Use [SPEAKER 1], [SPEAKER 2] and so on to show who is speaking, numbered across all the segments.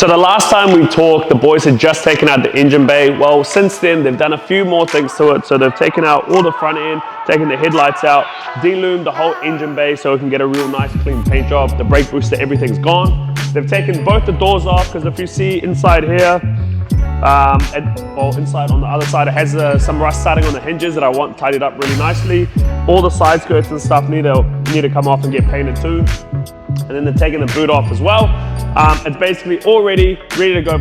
[SPEAKER 1] So the last time we talked, the boys had just taken out the engine bay. Well, since then, they've done a few more things to it. So they've taken out all the front end, taken the headlights out, de-loomed the whole engine bay so it can get a real nice clean paint job. The brake booster, everything's gone. They've taken both the doors off because if you see inside here, inside on the other side, it has some rust starting on the hinges that I want tidied up really nicely. All the side skirts and stuff need to come off and get painted too. And then they're taking the boot off as well. It's basically already ready to go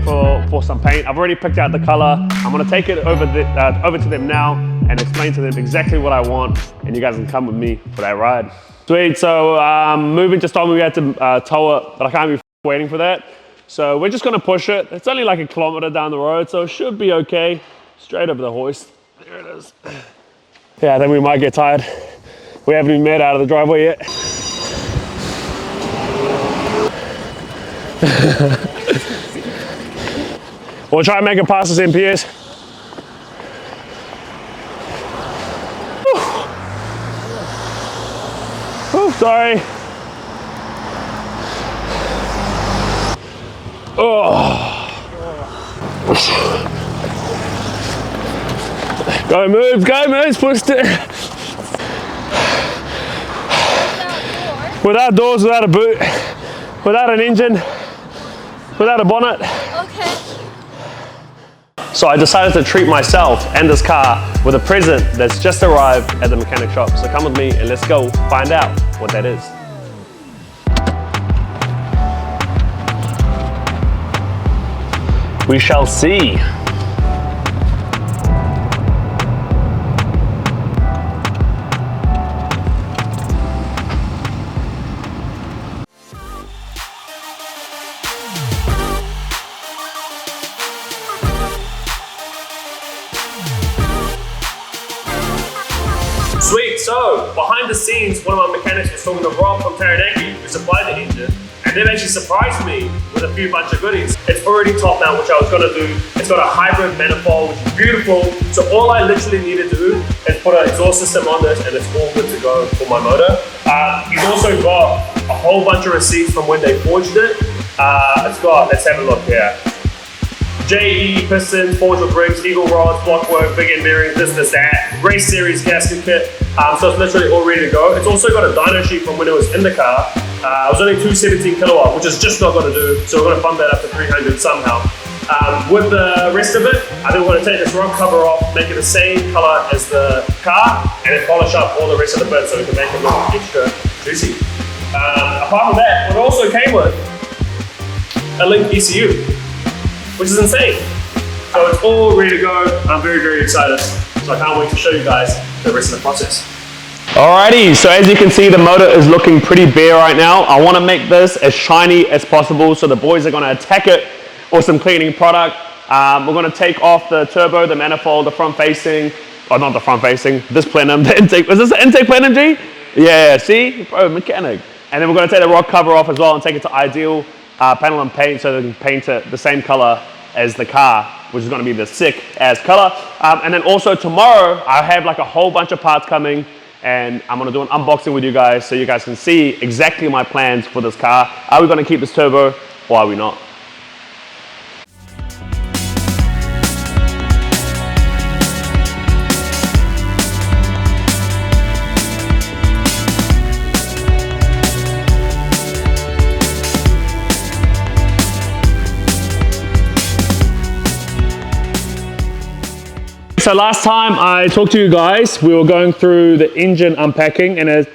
[SPEAKER 1] for some paint. I've already picked out the color. I'm gonna take it over to them now and explain to them exactly what I want, and you guys can come with me for that ride. Sweet, so Moving just told me we had to tow it, but I can't be waiting for that. So we're just gonna push it. It's only like 1 kilometer down the road, so it should be okay. Straight over the hoist. There it is. Yeah, I think we might get tired. We haven't even made it out of the driveway yet. We'll try and make it past the MPS. Oh, sorry. Oh. Go moves, push it. Without doors, without a boot, without an engine, without a bonnet.
[SPEAKER 2] Okay.
[SPEAKER 1] So I decided to treat myself and this car with a present that's just arrived at the mechanic shop. So come with me and let's go find out what that is. We shall see. Sweet, so behind the scenes, one of my mechanics was talking to Rob from Taranaki, who supplied the engine, and they've actually surprised me with a few bunch of goodies. It's already topped out, which I was gonna do. It's got a hybrid manifold, which is beautiful. So all I literally need to do is put an exhaust system on this and it's all good to go for my motor. He's also got a whole bunch of receipts from when they forged it. Let's have a look here. JE, pistons, forged with rigs, eagle rods, blockwork, big end bearings, this, that. Race series gasket kit. So it's literally all ready to go. It's also got a dyno sheet from when it was in the car. It was only 217 kilowatt, which is just not going to do. So we're going to bump that up to 300 somehow. With the rest of it, I think we're going to take this rock cover off, make it the same color as the car, and then polish up all the rest of the bits so we can make it look extra juicy. Apart from that, it also came with a Link ECU, which is insane. So it's all ready to go. I'm very, very excited. So I can't wait to show you guys the rest of the process. Alrighty, so as you can see, the motor is looking pretty bare right now. I want to make this as shiny as possible, so the boys are going to attack it with some cleaning product. We're going to take off the turbo, the manifold, the front facing, or not the front facing, this plenum, the intake. Was this the intake plenum, G? Yeah, see? Bro, mechanic. And then we're going to take the rock cover off as well and take it to Ideal Panel and Paint so they can paint it the same color as the car, which is going to be the sick ass color. And then also tomorrow, I have like a whole bunch of parts coming, and I'm gonna do an unboxing with you guys so you guys can see exactly my plans for this car. Are we gonna keep this turbo or are we not? So last time I talked to you guys, we were going through the engine unpacking, and it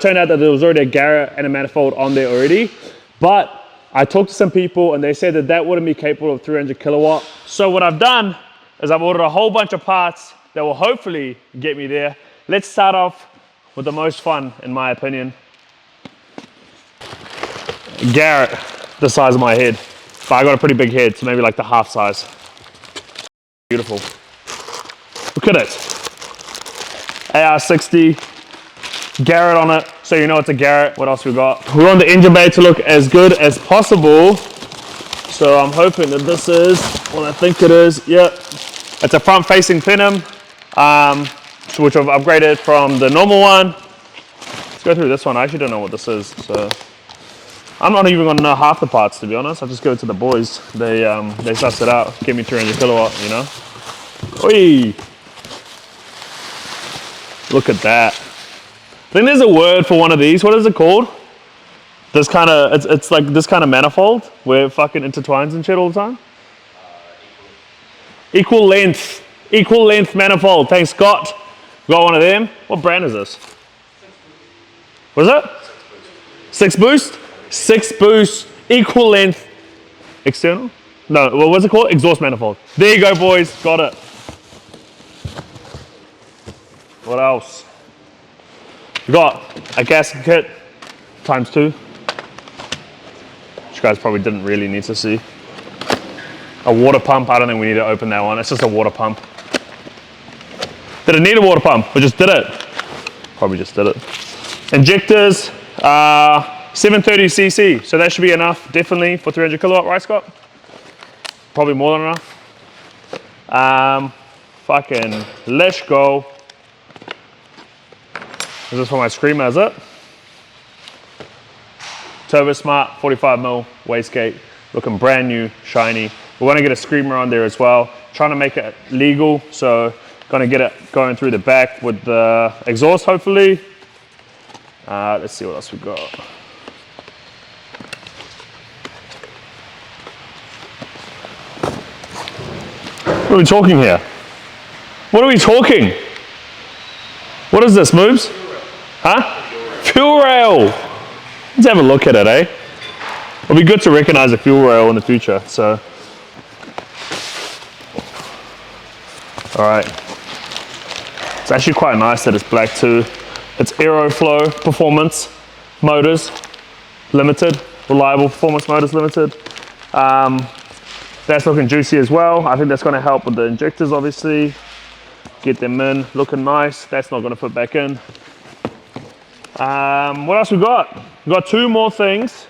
[SPEAKER 1] turned out that there was already a Garrett and a manifold on there already. But I talked to some people and they said that that wouldn't be capable of 300 kilowatt. So what I've done is I've ordered a whole bunch of parts that will hopefully get me there. Let's start off with the most fun, in my opinion. Garrett, the size of my head. But I got a pretty big head, so maybe like the half size. Beautiful. Look at it. AR60, Garrett on it, so you know it's a Garrett. What else we got? We want the engine bay to look as good as possible. So I'm hoping that this is what I think it is. Yep. It's a front facing plenum, which I've upgraded from the normal one. Let's go through this one. I actually don't know what this is. So
[SPEAKER 2] I'm not even gonna know half the parts, to be honest. I'll just go to the boys. They suss it out. Give me 300 kilowatt, you know? Oi! Look at that. I think there's a word for one of these. What is it called? This kind of, it's like this kind of manifold where it fucking intertwines and shit all the time. Equal length manifold. Thanks, Scott. Got one of them. What brand is this? What is it? 6 Boost? 6 Boost, equal length, external? No, what was it called? Exhaust manifold. There you go, boys. Got it. What else? We got a gasket kit ×2. Which you guys probably didn't really need to see. A water pump. I don't think we need to open that one. It's just a water pump. Did it need a water pump? We just did it. Probably just did it. Injectors, 730cc, so that should be enough, definitely, for 300 kilowatt, right, Scott? Probably more than enough. Fucking, let's go. Is this for my Screamer, is it? Turbo Smart, 45mm wastegate, looking brand new, shiny. We're gonna get a Screamer on there as well, trying to make it legal, so gonna get it going through the back with the exhaust, hopefully. Let's see what else we got. What are we talking here? What are we talking? What is this, Moobs? Huh? Fuel rail. Let's have a look at it, eh? It'll be good to recognize a fuel rail in the future, so. All right. It's actually quite nice that it's black too. It's Aeroflow Performance Motors Limited, Reliable Performance Motors Limited. That's looking juicy as well. I think that's going to help with the injectors, obviously. Get them in, looking nice. That's not going to fit back in. What else we got? We got 2 more things.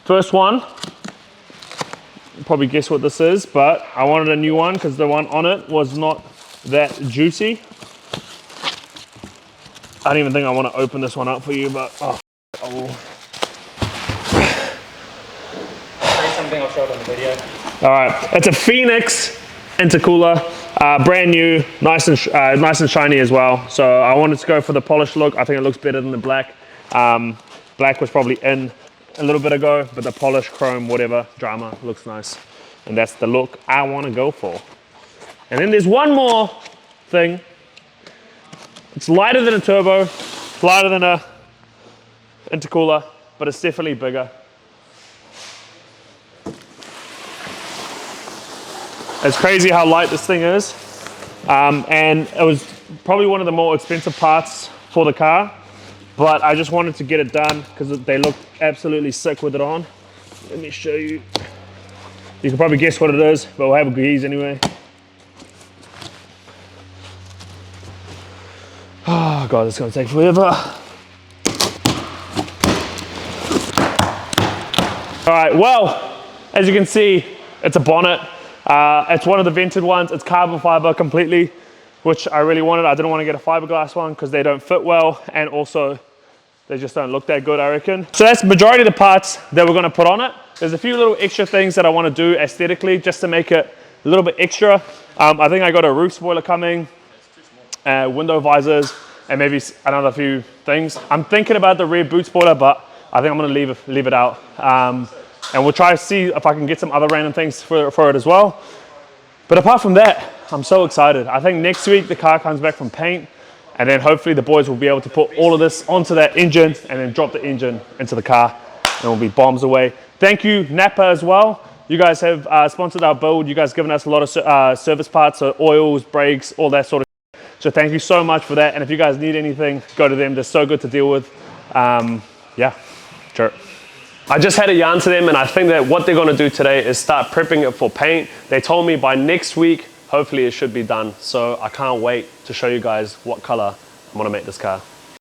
[SPEAKER 2] First one, you probably guess what this is, but I wanted a new one because the one on it was not that juicy. I don't even think I want to open this one up for you, but oh, I will.
[SPEAKER 3] Say something, I'll show it on the video.
[SPEAKER 2] All right, it's a Phoenix intercooler, brand new, nice and shiny as well. So I wanted to go for the polished look. I think it looks better than the black. Black was probably in a little bit ago, but the polished chrome, whatever, drama looks nice. And that's the look I want to go for. And then there's one more thing. It's lighter than a turbo, lighter than a intercooler, but it's definitely bigger. It's crazy how light this thing is. And it was probably one of the more expensive parts for the car, but I just wanted to get it done because they look absolutely sick with it on. Let me show you. You can probably guess what it is, but we'll have a gaze anyway. Oh God, it's gonna take forever. All right, well, as you can see, it's a bonnet. It's one of the vented ones. It's carbon fiber completely, which I really wanted. I didn't want to get a fiberglass one because they don't fit well, and also they just don't look that good, I reckon. So that's the majority of the parts that we're gonna put on it. There's a few little extra things that I wanna do aesthetically just to make it a little bit extra. I think I got a roof spoiler coming, window visors, and maybe another few things. I'm thinking about the rear boot spoiler, but I think I'm gonna leave it out. And we'll try to see if I can get some other random things for it as well. But apart from that, I'm so excited. I think next week the car comes back from paint, and then hopefully the boys will be able to put all of this onto that engine and then drop the engine into the car, and we'll be bombs away. Thank you, Napa, as well. You guys have sponsored our build. You guys given us a lot of service parts, so oils, brakes, all that sort of stuff. So thank you so much for that. And if you guys need anything, go to them. They're so good to deal with. Yeah, sure. I just had a yarn to them, and I think that what they're gonna do today is start prepping it for paint. They told me by next week, hopefully it should be done. So I can't wait to show you guys what color I'm gonna make this car.